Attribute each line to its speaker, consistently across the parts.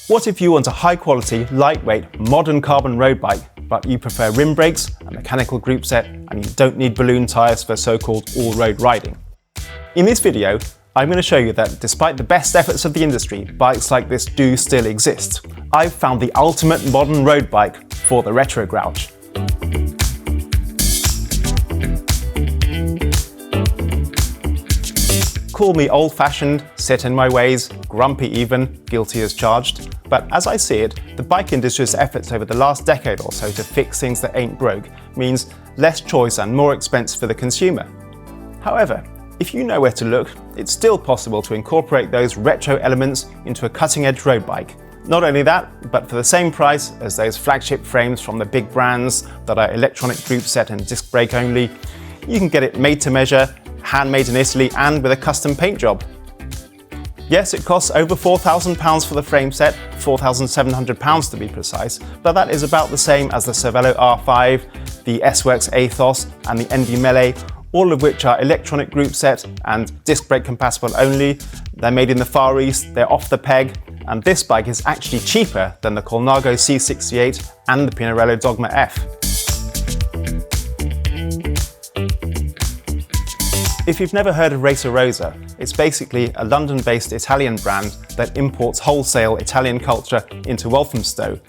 Speaker 1: What if you want a high-quality, lightweight, modern carbon road bike, but you prefer rim brakes, a mechanical group set, and you don't need balloon tyres for so-called all-road riding? In this video, I'm going to show you that despite the best efforts of the industry, bikes like this do still exist. I've found the ultimate modern road bike for the retrogrouch. Call me old-fashioned, set in my ways, grumpy even, guilty as charged. But as I see it, the bike industry's efforts over the last decade or so to fix things that ain't broke means less choice and more expense for the consumer. However, if you know where to look, it's still possible to incorporate those retro elements into a cutting-edge road bike. Not only that, but for the same price as those flagship frames from the big brands that are electronic group set and disc brake only, you can get it made to measure, handmade in Italy and with a custom paint job. Yes, it costs over £4,000 for the frame set, £4,700 to be precise, but that is about the same as the Cervelo R5, the S-Works Athos and the Envy Melee, all of which are electronic group set and disc brake compatible only. They're made in the Far East, they're off the peg, and this bike is actually cheaper than the Colnago C68 and the Pinarello Dogma F. If you've never heard of Racer Rosa, it's basically a London-based Italian brand that imports wholesale Italian culture into Walthamstow.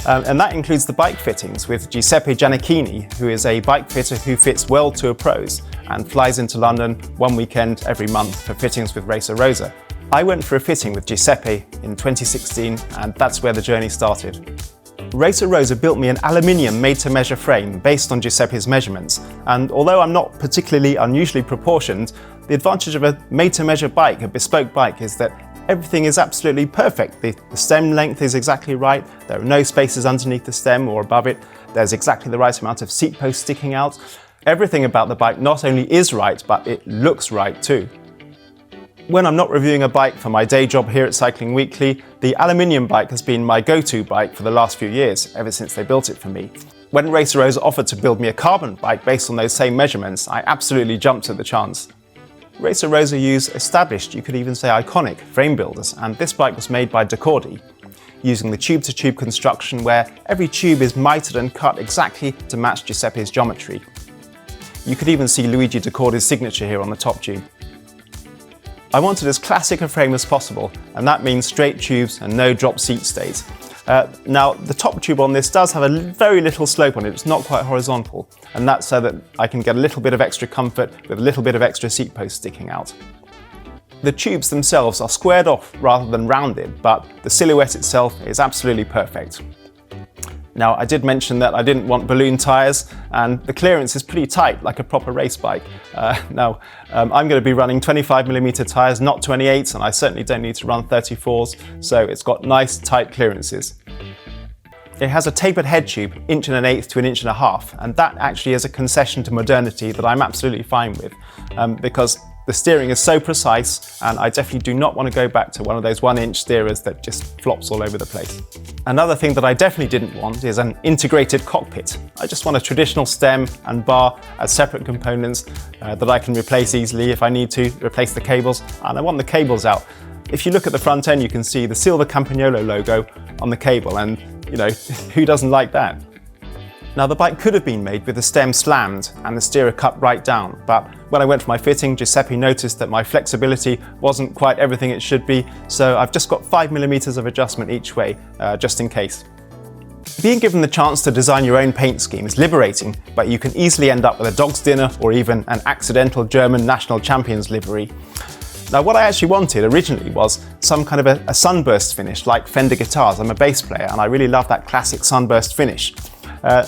Speaker 1: And that includes the bike fittings with Giuseppe Giannichini, who is a bike fitter who fits World Tour pros and flies into London one weekend every month for fittings with Racer Rosa. I went for a fitting with Giuseppe in 2016 and that's where the journey started. Racer Rosa built me an aluminium made-to-measure frame based on Giuseppe's measurements, and although I'm not particularly unusually proportioned, the advantage of a made-to-measure bike, a bespoke bike, is that everything is absolutely perfect. The stem length is exactly right, there are no spaces underneath the stem or above it, there's exactly the right amount of seat post sticking out. Everything about the bike not only is right, but it looks right too. When I'm not reviewing a bike for my day job here at Cycling Weekly, the aluminium bike has been my go-to bike for the last few years, ever since they built it for me. When Racer Rosa offered to build me a carbon bike based on those same measurements, I absolutely jumped at the chance. Racer Rosa use established, you could even say iconic, frame builders, and this bike was made by Ducati, using the tube-to-tube construction where every tube is mitered and cut exactly to match Giuseppe's geometry. You could even see Luigi Ducordi's signature here on the top tube. I wanted as classic a frame as possible, and that means straight tubes and no drop seat stays. Now, the top tube on this does have a very little slope on it, it's not quite horizontal, and that's so that I can get a little bit of extra comfort with a little bit of extra seat post sticking out. The tubes themselves are squared off rather than rounded, but the silhouette itself is absolutely perfect. Now, I did mention that I didn't want balloon tyres, and the clearance is pretty tight, like a proper race bike. I'm going to be running 25mm tyres, not 28s, and I certainly don't need to run 34s, so it's got nice, tight clearances. It has a tapered head tube, 1 1/8 to 1.5 inches, and that actually is a concession to modernity that I'm absolutely fine with, because the steering is so precise, and I definitely do not want to go back to one of those 1-inch steerers that just flops all over the place. Another thing that I definitely didn't want is an integrated cockpit. I just want a traditional stem and bar as separate components that I can replace easily if I need to, replace the cables, and I want the cables out. If you look at the front end, you can see the Silver Campagnolo logo on the cable, and you know, who doesn't like that? Now, the bike could have been made with the stem slammed and the steerer cut right down, but when I went for my fitting, Giuseppe noticed that my flexibility wasn't quite everything it should be, so I've just got 5mm of adjustment each way, just in case. Being given the chance to design your own paint scheme is liberating, but you can easily end up with a dog's dinner or even an accidental German national champions livery. Now, what I actually wanted originally was some kind of a sunburst finish like Fender guitars. I'm a bass player and I really love that classic sunburst finish.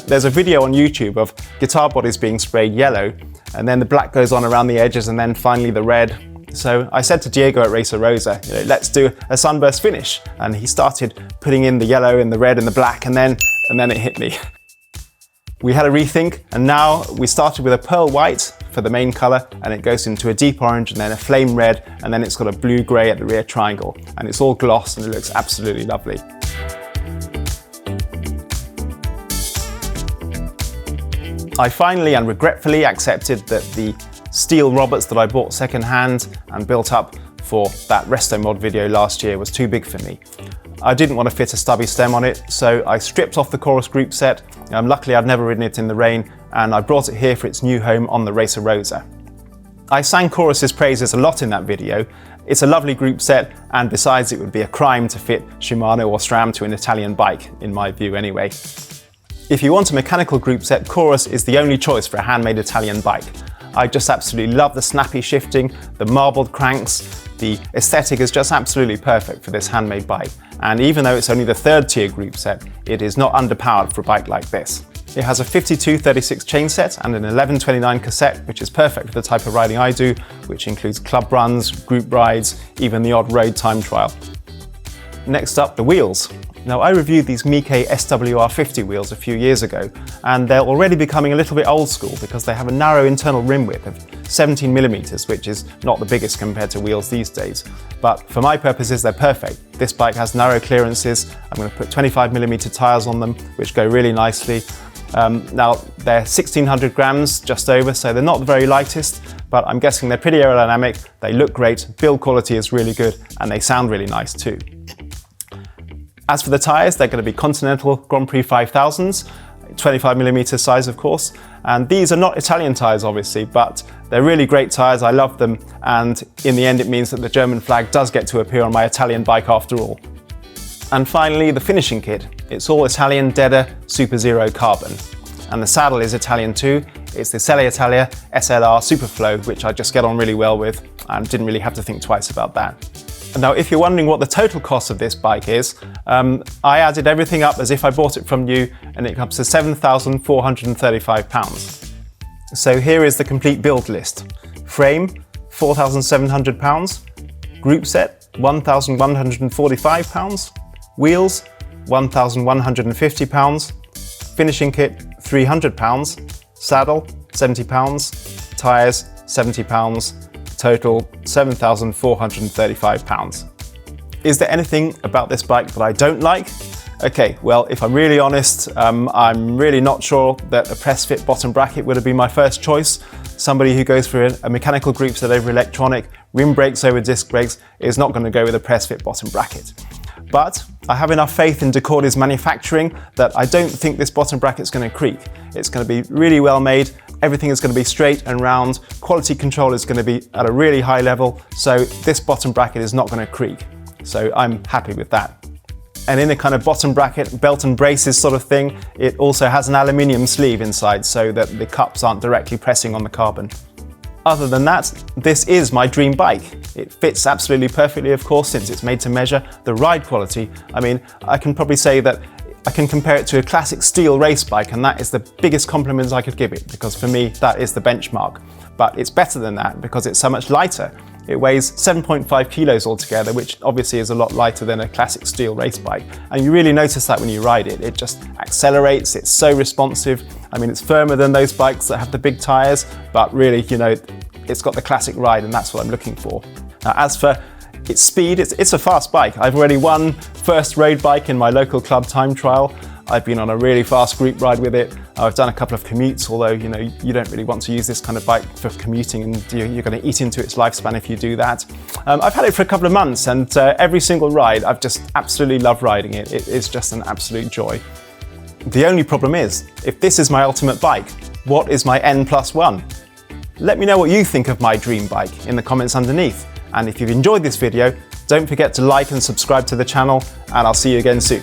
Speaker 1: There's a video on YouTube of guitar bodies being sprayed yellow, and then the black goes on around the edges, and then finally the red. So I said to Diego at Racer Rosa, let's do a sunburst finish. And he started putting in the yellow and the red and the black, and then it hit me. We had a rethink, and now we started with a pearl white for the main color, and it goes into a deep orange, and then a flame red, and then it's got a blue-gray at the rear triangle. And it's all gloss, and it looks absolutely lovely. I finally and regretfully accepted that the steel Roberts that I bought second hand and built up for that Resto Mod video last year was too big for me. I didn't want to fit a stubby stem on it, so I stripped off the Chorus group set. Luckily I'd never ridden it in the rain, and I brought it here for its new home on the Racer Rosa. I sang Chorus's praises a lot in that video. It's a lovely group set, and besides it would be a crime to fit Shimano or SRAM to an Italian bike, in my view anyway. If you want a mechanical group set, Chorus is the only choice for a handmade Italian bike. I just absolutely love the snappy shifting, the marbled cranks. The aesthetic is just absolutely perfect for this handmade bike. And even though it's only the third tier group set, it is not underpowered for a bike like this. It has a 52/36 chain set and an 11/29 cassette, which is perfect for the type of riding I do, which includes club runs, group rides, even the odd road time trial. Next up, the wheels. Now, I reviewed these Mieke SWR50 wheels a few years ago, and they're already becoming a little bit old school because they have a narrow internal rim width of 17mm, which is not the biggest compared to wheels these days. But for my purposes, they're perfect. This bike has narrow clearances. I'm going to put 25mm tyres on them, which go really nicely. Now, they're 1600 grams, just over, so they're not the very lightest, but I'm guessing they're pretty aerodynamic, they look great, build quality is really good, and they sound really nice too. As for the tyres, they're going to be Continental Grand Prix 5000s, 25mm size of course, and these are not Italian tyres obviously, but they're really great tyres, I love them, and in the end it means that the German flag does get to appear on my Italian bike after all. And finally, the finishing kit. It's all Italian Dedda Super Zero carbon, and the saddle is Italian too. It's the Selle Italia SLR Superflow, which I just get on really well with, and didn't really have to think twice about that. Now, if you're wondering what the total cost of this bike is, I added everything up as if I bought it from new, and it comes to £7,435. So here is the complete build list. Frame, £4,700. Group set, £1,145. Wheels, £1,150. Finishing kit, £300. Saddle, £70. Tyres, £70. Total £7,435. Is there anything about this bike that I don't like? Okay, well, if I'm really honest, I'm really not sure that a press fit bottom bracket would have been my first choice. Somebody who goes for a mechanical group set over electronic, rim brakes over disc brakes, is not going to go with a press fit bottom bracket. But I have enough faith in Ducati's manufacturing that I don't think this bottom bracket's going to creak. It's going to be really well made, everything is going to be straight and round, quality control is going to be at a really high level, so this bottom bracket is not going to creak. So I'm happy with that. And in a kind of bottom bracket, belt and braces sort of thing, it also has an aluminium sleeve inside so that the cups aren't directly pressing on the carbon. Other than that, this is my dream bike. It fits absolutely perfectly, of course, since it's made to measure. The ride quality, I mean, I can probably say that I can compare it to a classic steel race bike, and that is the biggest compliment I could give it, because for me, that is the benchmark. But it's better than that because it's so much lighter. It weighs 7.5 kilos altogether, which obviously is a lot lighter than a classic steel race bike. And you really notice that when you ride it. It just accelerates, it's so responsive. I mean, it's firmer than those bikes that have the big tyres, but really, you know, it's got the classic ride, and that's what I'm looking for. Now, as for its speed, it's a fast bike. I've already won first road bike in my local club time trial. I've been on a really fast group ride with it. I've done a couple of commutes, although you know you don't really want to use this kind of bike for commuting, and you're going to eat into its lifespan if you do that. I've had it for a couple of months, and every single ride I've just absolutely loved riding it. It is just an absolute joy. The only problem is, if this is my ultimate bike, what is my N+1? Let me know what you think of my dream bike in the comments underneath. And if you've enjoyed this video, don't forget to like and subscribe to the channel, and I'll see you again soon.